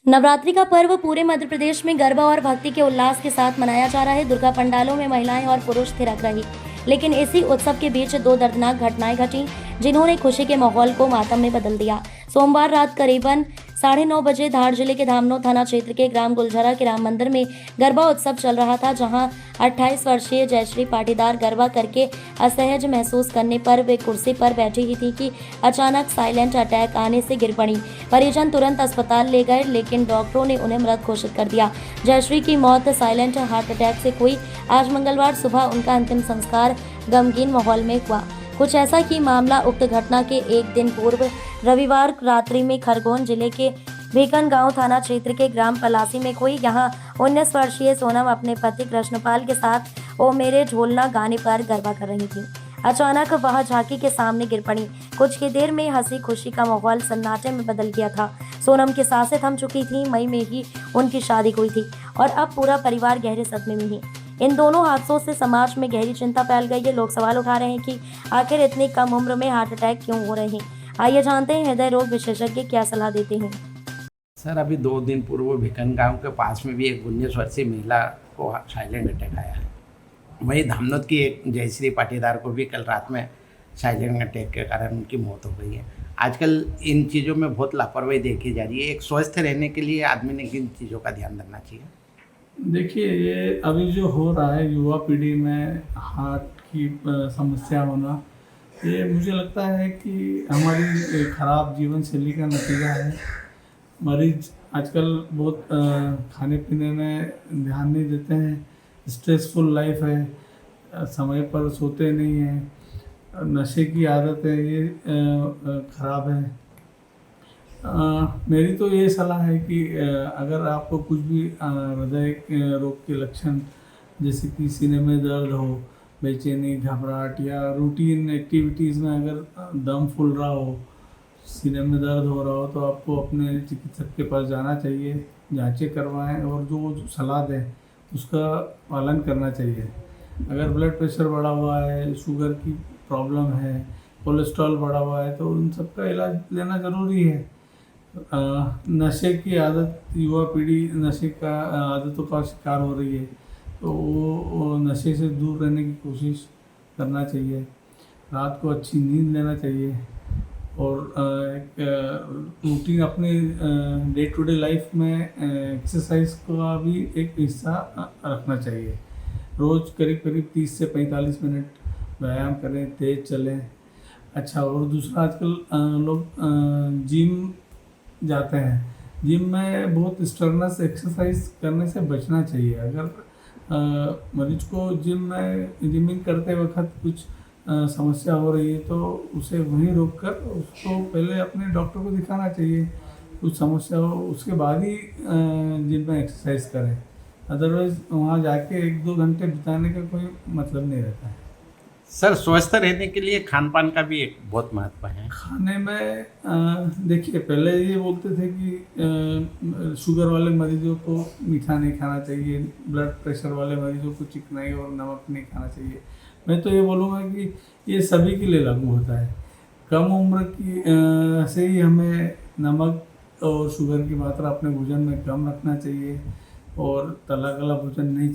नवरात्रि का पर्व पूरे मध्य प्रदेश में गरबा और भक्ति के उल्लास के साथ मनाया जा रहा है। दुर्गा पंडालों में महिलाएं और पुरुष थिरक रही, लेकिन इसी उत्सव के बीच दो दर्दनाक घटनाएं घटी जिन्होंने खुशी के माहौल को मातम में बदल दिया। सोमवार रात करीबन 9:30 बजे धार जिले के धामनो थाना क्षेत्र के ग्राम गुलझरा के राम मंदिर में गरबा उत्सव चल रहा था, जहां 28 वर्षीय जयश्री पाटीदार गरबा करके असहज महसूस करने पर वे कुर्सी पर बैठी ही थी कि अचानक साइलेंट अटैक आने से गिर पड़ी। परिजन तुरंत अस्पताल ले गए, लेकिन डॉक्टरों ने उन्हें मृत घोषित कर दिया। जयश्री की मौत साइलेंट हार्ट अटैक से हुई। आज मंगलवार सुबह उनका अंतिम संस्कार गमगीन माहौल में हुआ। कुछ ऐसा कि मामला उक्त घटना के एक दिन पूर्व रविवार रात्रि में खरगोन जिले के भेकन गांव थाना क्षेत्र के ग्राम पलासी में हुई। यहां 19 वर्षीय सोनम अपने पति कृष्णपाल के साथ ओ मेरे झोलना गाने पर गरबा कर रही थी। अचानक वह झांकी के सामने गिर पड़ी। कुछ ही देर में हंसी खुशी का माहौल सन्नाटे में बदल गया था। सोनम की सांसें थम चुकी थी। मई में ही उनकी शादी हुई थी और अब पूरा परिवार गहरे सदमे में ही। इन दोनों हादसों से समाज में गहरी चिंता फैल गई है। लोग सवाल उठा रहे हैं कि आखिर इतनी कम उम्र में हार्ट अटैक क्यों हो रहे हैं। आइए जानते हैं हृदय रोग विशेषज्ञ क्या सलाह देते हैं। सर, अभी 2 दिन पूर्व भिकन गांव के पास में भी एक 19 वर्षीय महिला को साइलेंट अटैक आया है। वहीं धामनोद की एक जयश्री पाटीदार को भी कल रात में साइलेंट अटैक के कारण उनकी मौत हो गई है। आजकल इन चीज़ों में बहुत लापरवाही देखी जा रही है। एक स्वस्थ रहने के लिए आदमी ने किन चीज़ों का ध्यान रखना चाहिए? देखिए, ये अभी जो हो रहा है युवा पीढ़ी में हार्ट की समस्या होना, ये मुझे लगता है कि हमारी खराब जीवन शैली का नतीजा है। मरीज आजकल बहुत खाने पीने में ध्यान नहीं देते हैं, स्ट्रेसफुल लाइफ है, समय पर सोते नहीं हैं, नशे की आदत है, ये खराब है। मेरी तो ये सलाह है कि अगर आपको कुछ भी हृदय रोग के लक्षण जैसे कि सीने में दर्द हो, बेचैनी, घबराहट या रूटीन एक्टिविटीज़ में अगर दम फूल रहा हो, सीने में दर्द हो रहा हो, तो आपको अपने चिकित्सक के पास जाना चाहिए, जांचें करवाएं और जो वो सलाह दें उसका पालन करना चाहिए। अगर ब्लड प्रेशर बढ़ा हुआ है, शुगर की प्रॉब्लम है, कोलेस्ट्रॉल बढ़ा हुआ है, तो उन सब का इलाज लेना ज़रूरी है। नशे की आदत, युवा पीढ़ी नशे का आदतों का शिकार हो रही है, तो वो नशे से दूर रहने की कोशिश करना चाहिए। रात को अच्छी नींद लेना चाहिए और एक रूटीन अपने डे टू डे लाइफ में एक्सरसाइज का भी एक हिस्सा रखना चाहिए। रोज़ करीब करीब 30 से 45 मिनट व्यायाम करें, तेज़ चलें। अच्छा, और दूसरा आजकल लोग जिम जाते हैं। जिम में बहुत स्ट्रगनस एक्सरसाइज करने से बचना चाहिए। अगर मरीज को जिमिंग करते वक्त कुछ समस्या हो रही है तो उसे वहीं रोककर उसको पहले अपने डॉक्टर को दिखाना चाहिए। कुछ समस्या हो उसके बाद ही जिम में एक्सरसाइज करें, अदरवाइज़ वहाँ जाके 1-2 घंटे बिताने का कोई मतलब नहीं रहता है। सर, स्वस्थ रहने के लिए खान पान का भी एक बहुत महत्व है। खाने में देखिए, पहले ये बोलते थे कि शुगर वाले मरीजों को मीठा नहीं खाना चाहिए, ब्लड प्रेशर वाले मरीजों को चिकनाई और नमक नहीं खाना चाहिए। मैं तो ये बोलूँगा कि ये सभी के लिए लागू होता है। कम उम्र की से ही हमें नमक और शुगर की मात्रा अपने भोजन में कम रखना चाहिए और तला गला भोजन नहीं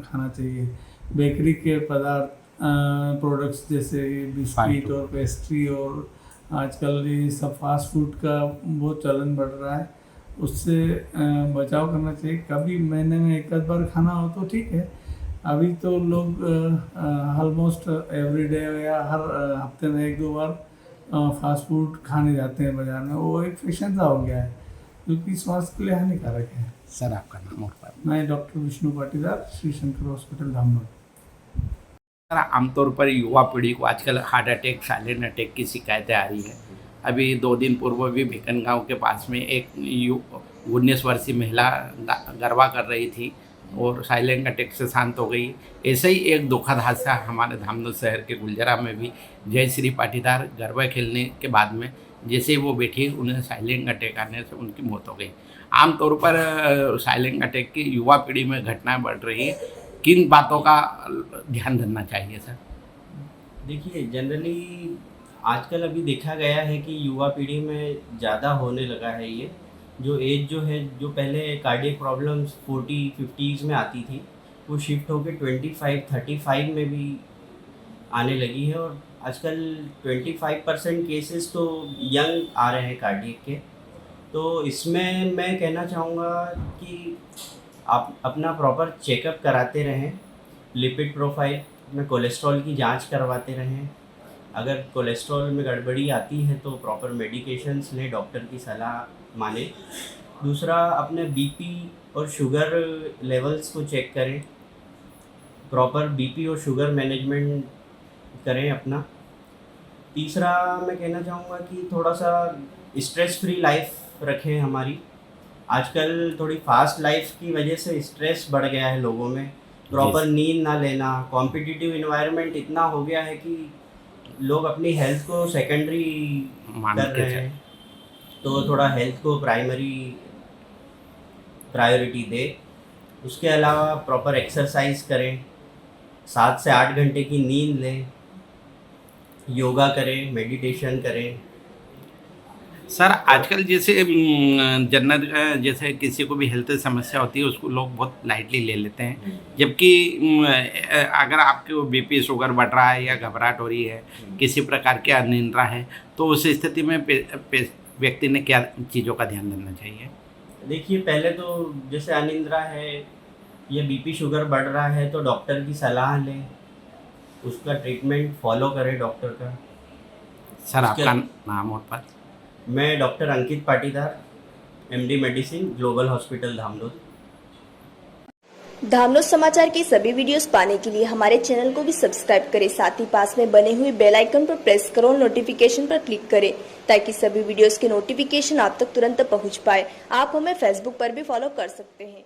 खाना चाहिए। बेकरी के पदार्थ, प्रोडक्ट्स जैसे बिस्किट और पेस्ट्री और आजकल ये सब फास्ट फूड का बहुत चलन बढ़ रहा है, उससे बचाव करना चाहिए। कभी महीने में एक आध बार खाना हो तो ठीक है। अभी तो लोग ऑलमोस्ट एवरी डे या हर हफ्ते में 1-2 बार फास्ट फूड खाने जाते हैं बाज़ार में। वो एक फैशन सा हो गया है जो कि स्वास्थ्य के लिए हानिकारक है। सर, आपका नाम और बात? मैं doctor Vishnu Patidar, Shri Shankar hospital Dhamnod. Sir, आमतौर पर युवा पीढ़ी को आजकल हार्ट अटैक, साइलेंट अटैक की शिकायतें आ रही हैं। अभी 2 दिन पूर्व भी भिकन गांव के पास में एक 19 वर्षीय महिला गरबा कर रही थी और साइलेंट अटैक से शांत हो गई। ऐसे ही एक दुखद हादसा हमारे धामनोद शहर के गुलजरा में भी जयश्री पाटीदार गरबा खेलने के बाद में जैसे ही वो बैठी, उन्हें साइलेंट अटैक आने से उनकी मौत हो गई। आमतौर पर साइलेंट अटैक की युवा पीढ़ी में घटनाएं बढ़ रही हैं। किन बातों का ध्यान रखना चाहिए सर? देखिए, जनरली आजकल अभी देखा गया है कि युवा पीढ़ी में ज़्यादा होने लगा है ये, जो एज जो है, जो पहले कार्डियक प्रॉब्लम्स 40-50s में आती थी, वो शिफ्ट होकर 25-35 में भी आने लगी है। और आजकल 25% केसेस तो यंग आ रहे हैं कार्डियक के। तो इसमें मैं कहना चाहूँगा कि आप अपना प्रॉपर चेकअप कराते रहें, लिपिड प्रोफाइल में कोलेस्ट्रॉल की जांच करवाते रहें। अगर कोलेस्ट्रॉल में गड़बड़ी आती है तो प्रॉपर मेडिकेशंस लें, डॉक्टर की सलाह माने। दूसरा, अपने बीपी और शुगर लेवल्स को चेक करें, प्रॉपर बीपी और शुगर मैनेजमेंट करें अपना। तीसरा, मैं कहना चाहूँगा कि थोड़ा सा स्ट्रेस फ्री लाइफ रखें हमारी। आजकल थोड़ी फास्ट लाइफ की वजह से स्ट्रेस बढ़ गया है लोगों में, प्रॉपर नींद ना लेना, कॉम्पिटिटिव इन्वायरमेंट इतना हो गया है कि लोग अपनी हेल्थ को सेकेंडरी कर रहे हैं। तो थोड़ा हेल्थ को प्रायोरिटी दे। उसके अलावा प्रॉपर एक्सरसाइज करें, 7 से 8 घंटे की नींद लें, योगा करें, मेडिटेशन करें। सर आजकल जैसे जनरल जैसे किसी को भी हेल्थ समस्या होती है उसको लोग बहुत लाइटली ले लेते हैं, जबकि अगर आपके बीपी शुगर बढ़ रहा है या घबराहट हो रही है, किसी प्रकार की अनिद्रा है, तो उस स्थिति में व्यक्ति ने क्या चीज़ों का ध्यान रखना चाहिए? देखिए, पहले तो जैसे अनिद्रा है या बीपी शुगर बढ़ रहा है तो डॉक्टर की सलाह लें, उसका ट्रीटमेंट फॉलो करें डॉक्टर का। सर आपका नाम और पर? मैं doctor Ankit Patidar, MD medicine, global hospital Dhamlod. Dhamlod समाचार के सभी वीडियोस पाने के लिए हमारे चैनल को भी सब्सक्राइब करें, साथ ही पास में बने हुए बेल आइकन पर प्रेस करो और नोटिफिकेशन पर क्लिक करें ताकि सभी वीडियोस के नोटिफिकेशन आप तक तुरंत पहुंच पाए। आप हमें फेसबुक पर भी फॉलो कर सकते हैं।